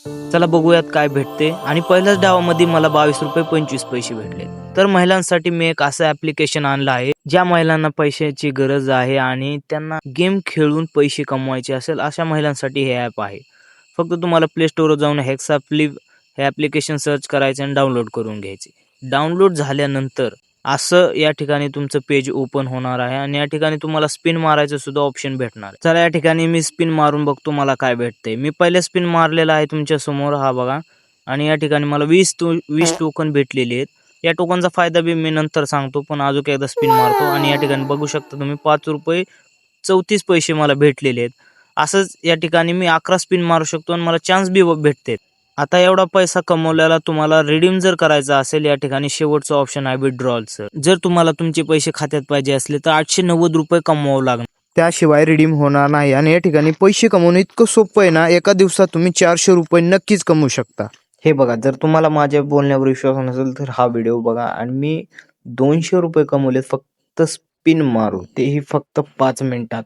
चला बघूयात काय भेटते. आणि पहिल्याच डावामध्ये मला 22 रुपये 25 पैसे भेटले. तर महिलांसाठी मी एक असं ॲप्लिकेशन आणलं आहे, ज्या महिलांना पैशाची गरज आहे आणि त्यांना गेम खेळून पैसे कमवायचे असेल, अशा महिलांसाठी हे ॲप आहे. फक्त तुम्हाला प्ले स्टोरवर जाऊन हेक्साफ्लिप हे ॲप्लिकेशन सर्च करायचे आणि डाउनलोड करून घ्यायचे. डाउनलोड झाल्यानंतर असं या ठिकाणी तुमचं पेज ओपन होणार आहे आणि या ठिकाणी तुम्हाला स्पिन मारायचं सुद्धा ऑप्शन भेटणार आहे. चला या ठिकाणी मी स्पिन मारून बघतो मला काय भेटतंय. मी पहिले स्पिन मारलेला आहे तुमच्या समोर, हा बघा. आणि या ठिकाणी मला 20 टोकन भेटलेले आहेत. या टोकनचा फायदा बी मी नंतर सांगतो, पण अजून एकदा स्पिन मारतो आणि या ठिकाणी बघू शकता तुम्ही 5 रुपये 34 पैसे मला भेटलेले आहेत. असंच या ठिकाणी मी 11 स्पिन मारू शकतो आणि मला चान्स बी भेटते. आता एवढा पैसा कमवलेला तुम्हाला रिडीम जर करायचा असेल, या ठिकाणी शेवटचं ऑप्शन आहे विथड्रॉलचं. जर तुम्हाला तुमचे पैसे खात्यात पाहिजे असले तर 890 रुपये कमवावं लागणार, त्याशिवाय रिडीम होणार नाही. आणि या ठिकाणी पैसे कमवणं इतकं सोपं आहे ना, एका दिवसात तुम्ही 400 रुपये नक्कीच कमवू शकता. हे बघा, जर तुम्हाला माझ्या बोलण्यावर विश्वास नसेल तर हा व्हिडिओ बघा. आणि मी 200 रुपये कमवलेत फक्त स्पिन मारून, तेही फक्त 5 मिनिटात.